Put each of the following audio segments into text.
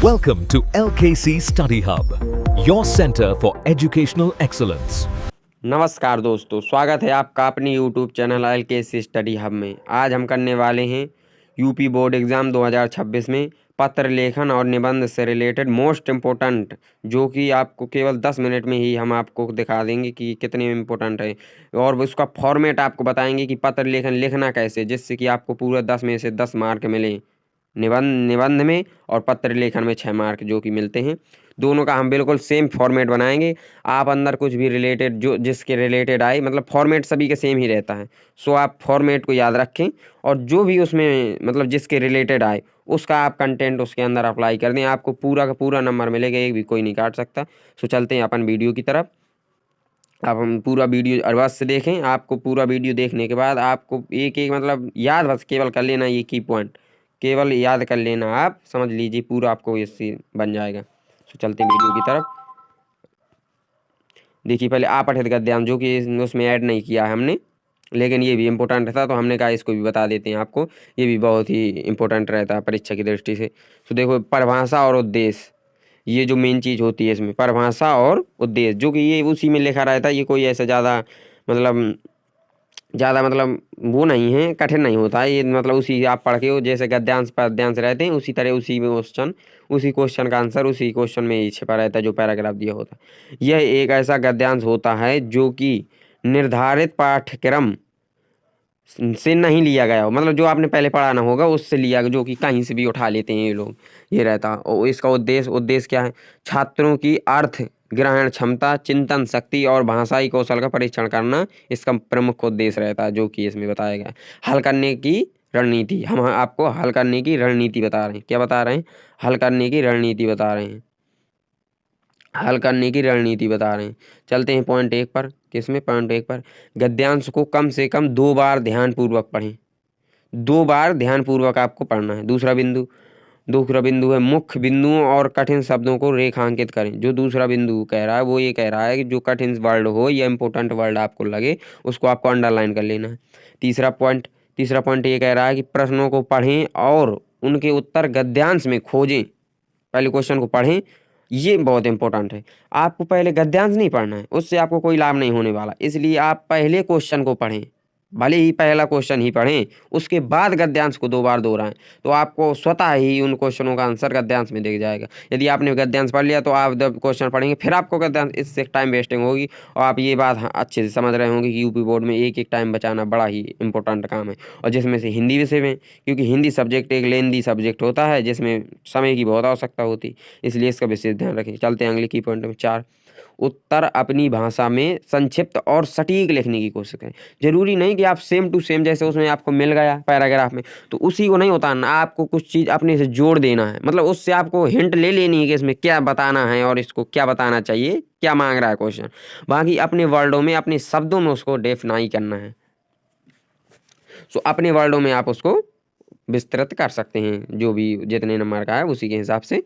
Welcome to LKC Study Hub, your center for educational excellence. नमस्कार दोस्तों, स्वागत है आपका अपने YouTube channel LKC study hub में। आज हम करने वाले हैं यूपी बोर्ड एग्ज़ाम 2026 में पत्र लेखन और निबंध से रिलेटेड मोस्ट इम्पोर्टेंट, जो कि आपको केवल 10 मिनट में ही हम आपको दिखा देंगे कि कितने इम्पोर्टेंट है, और उसका फॉर्मेट आपको बताएंगे कि पत्र लेखन लिखना कैसे, जिससे कि आपको पूरा 10 में से 10 मार्क मिले। निबंध में और पत्र लेखन में 6 मार्क जो कि मिलते हैं। दोनों का हम बिल्कुल सेम फॉर्मेट बनाएंगे। आप अंदर कुछ भी रिलेटेड जो जिसके रिलेटेड आए, मतलब फॉर्मेट सभी के सेम ही रहता है। सो आप फॉर्मेट को याद रखें और जो भी उसमें मतलब जिसके रिलेटेड आए उसका आप कंटेंट उसके अंदर अप्लाई कर दें। आपको पूरा का पूरा नंबर मिलेगा, एक भी कोई नहीं काट सकता। सो चलते हैं अपन वीडियो की तरफ। अब हम पूरा वीडियो अवश्य से देखें। आपको पूरा वीडियो देखने के बाद आपको एक एक मतलब याद बस केवल कर लेना, ये की पॉइंट केवल याद कर लेना। आप समझ लीजिए पूरा आपको इससे बन जाएगा। तो चलते हैं वीडियो की तरफ। देखिए पहले अपठित गद्यांश, जो कि उसमें ऐड नहीं किया है हमने, लेकिन ये भी इम्पोर्टेंट था तो हमने कहा इसको भी बता देते हैं आपको। ये भी बहुत ही इम्पोर्टेंट रहता है परीक्षा की दृष्टि से। तो देखो, परिभाषा और उद्देश्य, ये जो मेन चीज़ होती है इसमें, परिभाषा और उद्देश्य, जो कि ये उसी में लिखा रहता है। ये कोई ऐसा मतलब वो नहीं है, कठिन नहीं होता है ये। मतलब उसी आप पढ़ के जैसे गद्यांश पद्यांश रहते हैं उसी तरह उसी में उसी क्वेश्चन का आंसर उसी क्वेश्चन में ही छिपा रहता है, जो पैराग्राफ दिया होता है। यह एक ऐसा गद्यांश होता है जो कि निर्धारित पाठ्यक्रम से नहीं लिया गया हो, मतलब जो आपने पहले पढ़ाना होगा उससे लिया, जो कि कहीं से भी उठा लेते हैं ये लोग। ये रहता है। और इसका उद्देश्य क्या है? छात्रों की अर्थ ग्रहण क्षमता, चिंतन शक्ति और भाषाई कौशल का परीक्षण करना इसका प्रमुख उद्देश्य रहता है, जो कि इसमें बताया गया है। हल करने की रणनीति, हम आपको हल करने की रणनीति बता रहे हैं। क्या बता रहे हैं? हल करने की रणनीति बता रहे हैं। हल करने की रणनीति बता रहे हैं। चलते हैं पॉइंट 1 पर। किसमें? पॉइंट 1 पर। गद्यांश को कम से कम 2 बार ध्यानपूर्वक पढ़ें। 2 बार ध्यानपूर्वक आपको पढ़ना है। दूसरा बिंदु है मुख्य बिंदुओं और कठिन शब्दों को रेखांकित करें। जो दूसरा बिंदु कह रहा है वो ये कह रहा है कि जो कठिन वर्ड हो या इंपॉर्टेंट वर्ड आपको लगे उसको आपको अंडरलाइन कर लेना है। तीसरा पॉइंट ये कह रहा है कि प्रश्नों को पढ़ें और उनके उत्तर गद्यांश में खोजें। पहले क्वेश्चन को पढ़ें, ये बहुत इंपॉर्टेंट है। आपको पहले गद्यांश नहीं पढ़ना है, उससे आपको कोई लाभ नहीं होने वाला। इसलिए आप पहले क्वेश्चन को पढ़ें, भले ही पहला क्वेश्चन ही पढ़ें, उसके बाद गद्यांश को 2 बार दोहराएं, तो आपको स्वतः ही उन क्वेश्चनों का आंसर गद्यांश में दिख जाएगा। यदि आपने गद्यांश पढ़ लिया तो आप जब क्वेश्चन पढ़ेंगे फिर आपको गद्यांश, इससे टाइम वेस्टिंग होगी। और आप ये बात अच्छे से समझ रहे होंगे कि यूपी बोर्ड में एक एक टाइम बचाना बड़ा ही इंपॉर्टेंट काम है, और जिसमें से हिंदी विषय में, क्योंकि हिंदी सब्जेक्ट एक लेंदी सब्जेक्ट होता है जिसमें समय की बहुत आवश्यकता होती है, इसलिए इसका विशेष ध्यान रखें। चलते हैं अगले की पॉइंट में 4। उत्तर अपनी भाषा में संक्षिप्त और सटीक लिखने की कोशिश करें। जरूरी नहीं कि आप सेम टू सेम जैसे उसमें आपको मिल गया पैराग्राफ में तो उसी को नहीं उतारना, आपको कुछ चीज़ अपने से जोड़ देना है। मतलब उससे आपको हिंट ले लेनी है कि इसमें क्या बताना है और इसको क्या बताना चाहिए, क्या मांग रहा है क्वेश्चन। बाकी अपने वर्डों में, अपने शब्दों में उसको डेफिनाई करना है। सो अपने वर्डों में आप उसको विस्तृत कर सकते हैं, जो भी जितने नंबर का है उसी के हिसाब से।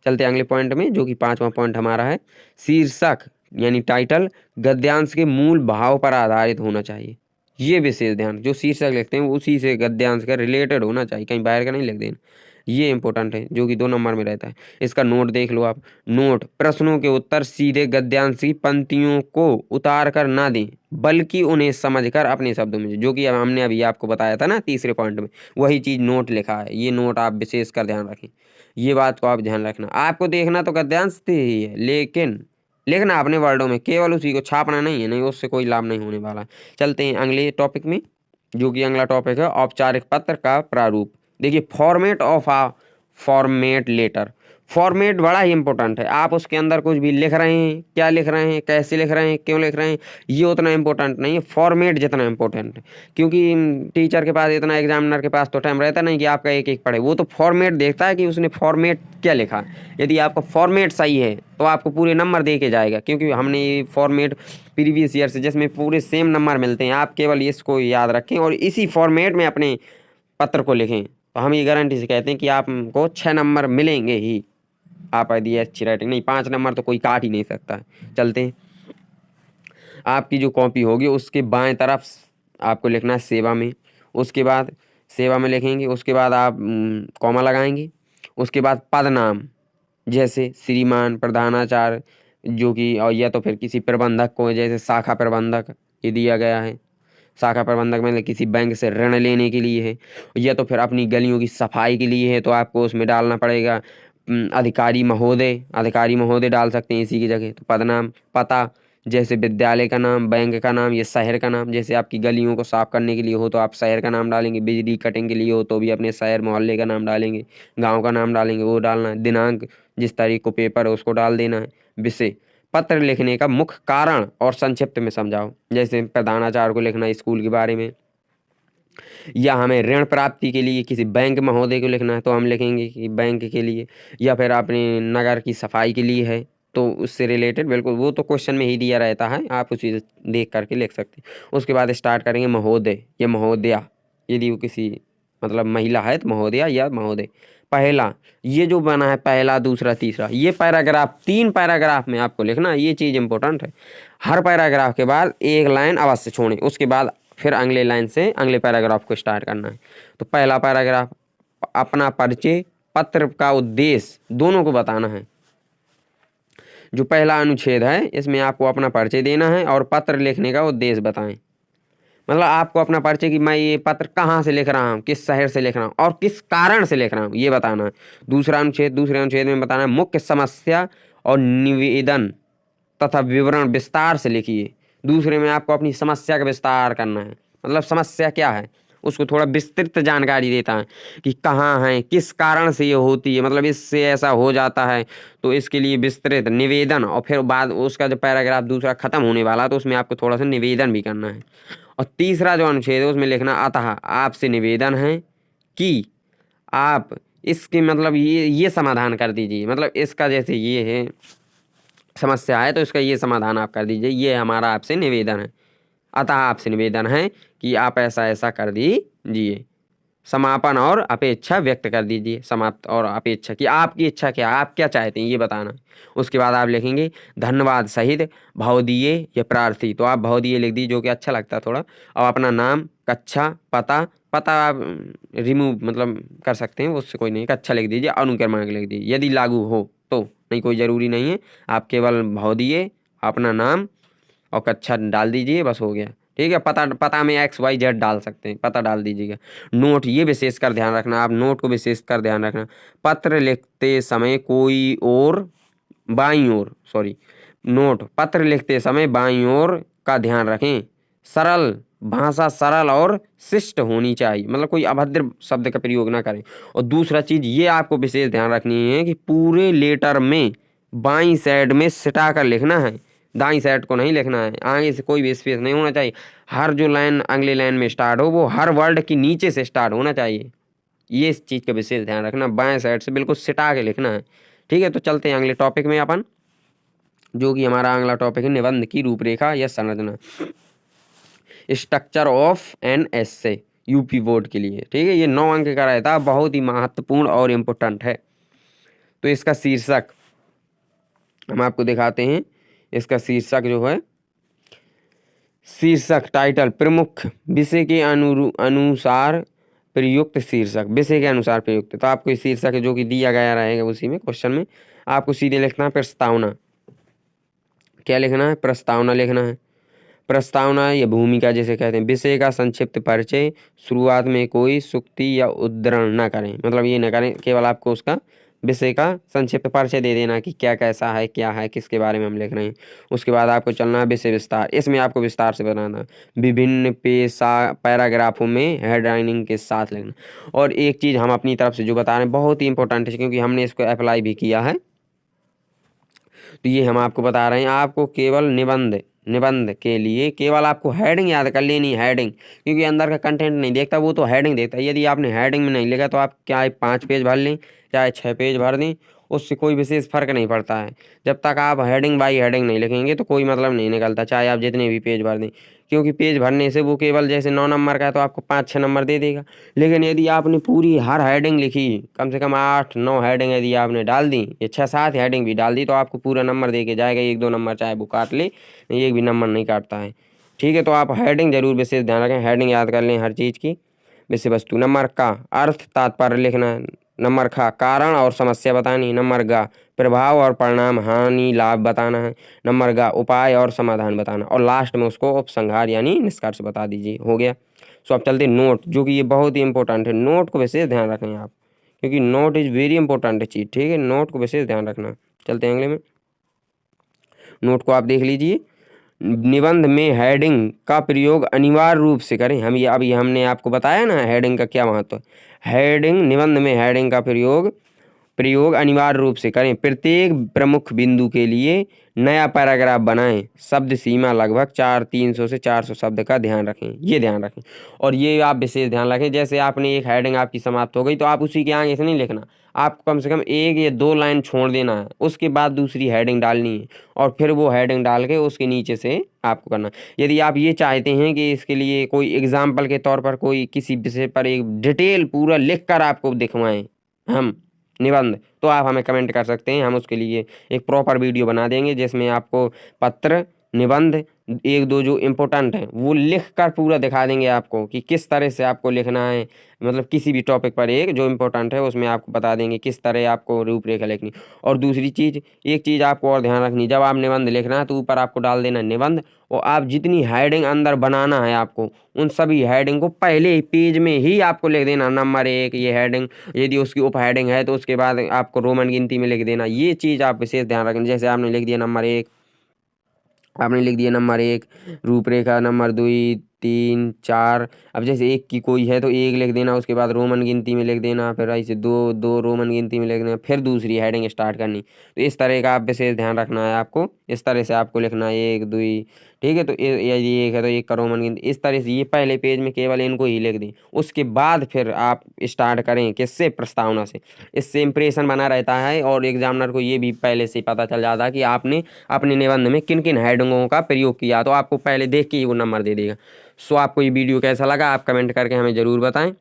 चलते हैं अगले पॉइंट में, जो कि 5वां पॉइंट हमारा है। शीर्षक यानी टाइटल गद्यांश के मूल भाव पर आधारित होना चाहिए। ये विशेष ध्यान, जो शीर्षक लिखते हैं उसी से गद्यांश का रिलेटेड होना चाहिए, कहीं बाहर का नहीं लिख देना। ये इंपॉर्टेंट है, जो कि 2 नंबर में रहता है। इसका नोट देख लो आप। नोट: प्रश्नों के उत्तर सीधे गद्यांश की पंक्तियों को उतार कर ना दें, बल्कि उन्हें समझकर अपने शब्दों में, जो कि अब हमने अभी आपको बताया था ना तीसरे पॉइंट में, वही चीज़ नोट लिखा है। ये नोट आप विशेष कर ध्यान रखें, ये बात को आप ध्यान रखना। आपको देखना तो गद्यांश से ही है, लेकिन लिखना अपने वर्डों में, केवल उसी को छापना नहीं है, नहीं उससे कोई लाभ नहीं होने वाला। चलते हैं अगले टॉपिक में, जो कि अगला टॉपिक है औपचारिक पत्र का प्रारूप। देखिए, format of a format letter. Format बड़ा ही इंपॉर्टेंट है। आप उसके अंदर कुछ भी लिख रहे हैं, क्या लिख रहे हैं, कैसे लिख रहे हैं, क्यों लिख रहे हैं, ये उतना इंपॉर्टेंट नहीं है, फॉर्मेट जितना इंपॉर्टेंट है। क्योंकि टीचर के पास इतना, एग्जामिनर के पास तो टाइम रहता नहीं कि आपका एक एक पढ़े। वो तो फॉर्मेट देखता है कि उसने फॉर्मेट क्या लिखा। यदि आपका फॉर्मेट सही है तो आपको पूरे नंबर दे के जाएगा, क्योंकि हमने ये फॉर्मेट प्रीवियस ईयर से जिसमें पूरे सेम नंबर मिलते हैं, आप केवल इसको याद रखें और इसी फॉर्मेट में अपने पत्र को लिखें, तो हम ये गारंटी से कहते हैं कि आपको 6 नंबर मिलेंगे ही। आप यदि अच्छी राइटिंग, नहीं 5 नंबर तो कोई काट ही नहीं सकता। चलते हैं, आपकी जो कॉपी होगी उसके बाएं तरफ आपको लिखना है सेवा में। उसके बाद सेवा में लिखेंगे, उसके बाद आप कॉमा लगाएंगे, उसके बाद पद नाम, जैसे श्रीमान, प्रधानाचार्य, जो कि और या तो फिर किसी प्रबंधक को, जैसे शाखा प्रबंधक ये दिया गया है। शाखा प्रबंधक मतलब किसी बैंक से ऋण लेने के लिए है, या तो फिर अपनी गलियों की सफाई के लिए है, तो आपको उसमें डालना पड़ेगा अधिकारी महोदय। अधिकारी महोदय डाल सकते हैं इसी की जगह। तो पदनाम, पता, जैसे विद्यालय का नाम, बैंक का नाम, या शहर का नाम। जैसे आपकी गलियों को साफ करने के लिए हो तो आप शहर का नाम डालेंगे, बिजली कटिंग के लिए हो तो भी अपने शहर मोहल्ले का नाम डालेंगे, गांव का नाम डालेंगे, वो डालना है। दिनांक, जिस तारीख को पेपर है उसको डाल देना है। विषय, पत्र लिखने का मुख्य कारण और संक्षिप्त में समझाओ। जैसे प्रधानाचार्य को लिखना है स्कूल के बारे में, या हमें ऋण प्राप्ति के लिए किसी बैंक महोदय को लिखना है तो हम लिखेंगे कि बैंक के लिए, या फिर अपने नगर की सफाई के लिए है तो उससे रिलेटेड। बिल्कुल वो तो क्वेश्चन में ही दिया रहता है, आप उसी से देख करके लिख सकते हैं। उसके बाद स्टार्ट करेंगे महोदय या महोदया, यदि वो किसी मतलब महिला है तो महोदया या महोदय। पहला, ये जो बना है पहला, दूसरा, तीसरा, ये पैराग्राफ 3 पैराग्राफ में आपको लिखना है, ये चीज़ इंपॉर्टेंट है। हर पैराग्राफ के बाद एक लाइन अवश्य छोड़ें, उसके बाद फिर अगले लाइन से अगले पैराग्राफ को स्टार्ट करना है। तो पहला पैराग्राफ, अपना परिचय, पत्र का उद्देश्य दोनों को बताना है। जो पहला अनुच्छेद है इसमें आपको अपना परिचय देना है और पत्र लिखने का उद्देश्य बताएं। मतलब आपको अपना परिचय कि मैं ये पत्र कहाँ से लिख रहा हूँ, किस शहर से लिख रहा हूँ और किस कारण से लिख रहा हूँ, ये बताना है। दूसरे अनुच्छेद में बताना है मुख्य समस्या और निवेदन तथा विवरण विस्तार से लिखिए। दूसरे में आपको अपनी समस्या का विस्तार करना है, मतलब समस्या क्या है उसको थोड़ा विस्तृत जानकारी देता है कि कहाँ है, किस कारण से ये होती है, मतलब इससे ऐसा हो जाता है तो इसके लिए विस्तृत निवेदन। और फिर बाद उसका जो पैराग्राफ दूसरा खत्म होने वाला है तो उसमें आपको थोड़ा सा निवेदन भी करना है। और तीसरा जो अनुच्छेद है उसमें लिखना, अतः आपसे निवेदन है कि आप इसके मतलब ये समाधान कर दीजिए। मतलब इसका जैसे ये है समस्या है तो इसका ये समाधान आप कर दीजिए, ये हमारा आपसे निवेदन है। अतः आपसे निवेदन है कि आप ऐसा ऐसा कर दीजिए। समापन और अपेक्षा व्यक्त कर दीजिए। समाप्त और अपेक्षा की आपकी इच्छा क्या है, आप क्या चाहते हैं ये बताना। उसके बाद आप लिखेंगे धन्यवाद सहित भवदीय या प्रार्थी, तो आप भवदीय लिख दीजिए जो कि अच्छा लगता है थोड़ा। और अपना नाम, कक्षा, पता, पता आप रिमूव मतलब कर सकते हैं, उससे कोई नहीं, कक्षा लिख दीजिए, अनुक्रमांक लिख दीजिए यदि लागू हो तो, नहीं कोई ज़रूरी नहीं है। आप केवल भवदीय, अपना नाम और कक्षा डाल दीजिए, बस हो गया। ठीक है, पता में XYZ डाल सकते हैं, पता डाल दीजिएगा। नोट, ये विशेष कर ध्यान रखना, आप नोट को विशेष कर ध्यान रखना। पत्र लिखते समय कोई और बाईं ओर नोट, पत्र लिखते समय बाईं ओर का ध्यान रखें। सरल भाषा, सरल और शिष्ट होनी चाहिए, मतलब कोई अभद्र शब्द का प्रयोग ना करें। और दूसरा चीज़ ये आपको विशेष ध्यान रखनी है कि पूरे लेटर में बाईं साइड में सिटा कर लिखना है, दाईं साइड को नहीं लिखना है। आगे से कोई भी स्पेस नहीं होना चाहिए। हर जो लाइन अगले लाइन में स्टार्ट हो वो हर वर्ड की नीचे से स्टार्ट होना चाहिए, ये इस चीज़ का विशेष ध्यान रखना। बाएं साइड से बिल्कुल सिटा के लिखना है। ठीक है, तो चलते हैं अगले टॉपिक में अपन, जो कि हमारा अगला टॉपिक है निबंध की रूपरेखा या संरचना, structure of an essay, UP board के लिए। ठीक है, ये 9 अंक का रहता है, बहुत ही महत्वपूर्ण और इम्पोर्टेंट है। तो इसका शीर्षक हम आपको दिखाते हैं। इसका शीर्षक जो है, शीर्षक टाइटल, प्रमुख विषय के अनुसार प्रयुक्त शीर्षक, विषय के अनुसार प्रयुक्त। तो आपको इस शीर्षक जो कि दिया गया रहेगा उसी में क्वेश्चन में आपको सीधे लिखना है प्रस्तावना। क्या लिखना है? प्रस्तावना लिखना है। प्रस्तावना या भूमिका जिसे कहते हैं। विषय का संक्षिप्त परिचय, शुरुआत में कोई सूक्ति या उद्धरण ना करें, मतलब ये ना करें, केवल आपको उसका विषय का संक्षिप्त परिचय दे देना कि क्या कैसा है, क्या है, किसके बारे में हम लिख रहे हैं। उसके बाद आपको चलना है विषय विस्तार, इसमें आपको विस्तार से बताना, विभिन्न पैराग्राफों में हेडलाइनिंग के साथ लिखना। और एक चीज़ हम अपनी तरफ से जो बता रहे हैं बहुत ही इंपॉर्टेंट है, क्योंकि हमने इसको अप्लाई भी किया है, तो ये हम आपको बता रहे हैं। आपको केवल निबंध के लिए केवल आपको हेडिंग याद कर लेनी है, हेडिंग, क्योंकि अंदर का कंटेंट नहीं देखता, वो तो हेडिंग देखता है। यदि आपने हेडिंग में नहीं लिखा तो आप चाहे 5 पेज भर लें चाहे 6 पेज भर दें, उससे कोई विशेष फर्क नहीं पड़ता है। जब तक आप हेडिंग बाई हेडिंग नहीं लिखेंगे तो कोई मतलब नहीं निकलता, चाहे आप जितने भी पेज भर दें, क्योंकि पेज भरने से वो केवल जैसे 9 नंबर का है तो आपको 5-6 नंबर दे देगा। लेकिन यदि आपने पूरी हर हेडिंग लिखी, कम से कम 8-9 हेडिंग यदि आपने डाल दी, या 6-7 हेडिंग भी डाल दी, तो आपको पूरा नंबर दे के जाएगा। 1-2 नंबर चाहे वो काट ले, एक भी नंबर नहीं काटता है। ठीक है, तो आप हेडिंग जरूर विशेष ध्यान रखें, हेडिंग याद कर लें हर चीज़ की। विषय वस्तु, नंबर का अर्थ तात्पर्य लिखना है, नंबर ख कारण और समस्या बतानी। नंबर ग प्रभाव और परिणाम, हानि लाभ बताना है। नंबर ग उपाय और समाधान बताना, और लास्ट में उसको उपसंहार यानी निष्कर्ष बता दीजिए। हो गया। सो अब चलते नोट, जो कि ये बहुत ही इंपॉर्टेंट है। नोट को विशेष ध्यान रखें आप, क्योंकि नोट इज वेरी इंपॉर्टेंट चीज़, ठीक है। नोट को विशेष ध्यान रखना। चलते हैं अगले में। नोट को आप देख लीजिए। निबंध में हेडिंग का प्रयोग अनिवार्य रूप से करें। हम ये अभी हमने आपको बताया ना हेडिंग का क्या महत्व है। हेडिंग, निबंध में हेडिंग का प्रयोग अनिवार्य रूप से करें। प्रत्येक प्रमुख बिंदु के लिए नया पैराग्राफ बनाएं। शब्द सीमा लगभग 300 से 400 शब्द का ध्यान रखें, ये ध्यान रखें। और ये आप विशेष ध्यान रखें, जैसे आपने एक हेडिंग आपकी समाप्त हो गई तो आप उसी के आगे से नहीं लिखना, आपको कम से कम 1 या 2 लाइन छोड़ देना है, उसके बाद दूसरी हेडिंग डालनी है, और फिर वो हेडिंग डाल के उसके नीचे से आपको करना। यदि आप ये चाहते हैं कि इसके लिए कोई एग्जाम्पल के तौर पर कोई किसी विषय पर एक डिटेल पूरा लिख कर आपको दिखवाएं हम निबंध, तो आप हमें कमेंट कर सकते हैं। हम उसके लिए एक प्रॉपर वीडियो बना देंगे, जिसमें आपको पत्र, निबंध, 1-2 जो इम्पोर्टेंट हैं वो लिख कर पूरा दिखा देंगे आपको कि किस तरह से आपको लिखना है। मतलब किसी भी टॉपिक पर एक जो इम्पोर्टेंट है उसमें आपको बता देंगे किस तरह आपको रूपरेखा लिखनी। और दूसरी चीज़, एक चीज़ आपको और ध्यान रखनी, जब आप निबंध लिखना है तो ऊपर आपको डाल देना निबंध, और आप जितनी हेडिंग अंदर बनाना है आपको, उन सभी हेडिंग को पहले ही पेज में ही आपको लिख देना। नंबर 1 ये हेडिंग, यदि उसकी उप हेडिंग है तो उसके बाद आपको रोमन गिनती में लिख देना। ये चीज़ आप विशेष ध्यान रखें। जैसे आपने लिख दिया नंबर 1, आपने लिख दिया नंबर 1 रूपरेखा, नंबर 2 3 4, अब जैसे 1 की कोई है तो 1 लिख देना, उसके बाद रोमन गिनती में लिख देना, फिर ऐसे 2 रोमन गिनती में लिख देना, फिर दूसरी हेडिंग स्टार्ट करनी। तो इस तरह का आप विशेष ध्यान रखना है आपको, इस तरह से आपको लिखना है 1 2, ठीक है। तो यदि 1 है तो 1 का रोमन गिनती, इस तरह से ये पहले पेज में केवल इनको ही लिख दें। उसके बाद फिर आप स्टार्ट करें किससे, प्रस्तावना से। इससे इंप्रेशन बना रहता है और एग्जामिनर को ये भी पहले से पता चल जाता है कि आपने अपने निबंध में किन किन हेडिंगों का प्रयोग किया, तो आपको पहले देख के ही वो नंबर दे देगा। सो आपको ये वीडियो कैसा लगा आप कमेंट करके हमें ज़रूर बताएं।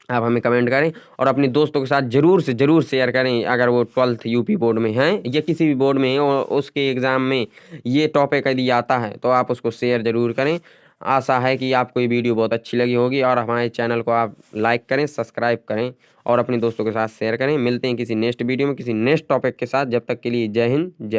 आप हमें कमेंट करें और अपने दोस्तों के साथ ज़रूर से ज़रूर शेयर करें, अगर वो 12th यूपी बोर्ड में हैं या किसी भी बोर्ड में हैं और उसके एग्ज़ाम में ये टॉपिक यदि आता है तो आप उसको शेयर ज़रूर करें। आशा है कि आपको ये वीडियो बहुत अच्छी लगी होगी, और हमारे चैनल को आप लाइक करें, सब्सक्राइब करें और अपने दोस्तों के साथ शेयर करें। मिलते हैं किसी नेक्स्ट वीडियो में किसी नेक्स्ट टॉपिक के साथ। जब तक के लिए जय हिंद, जय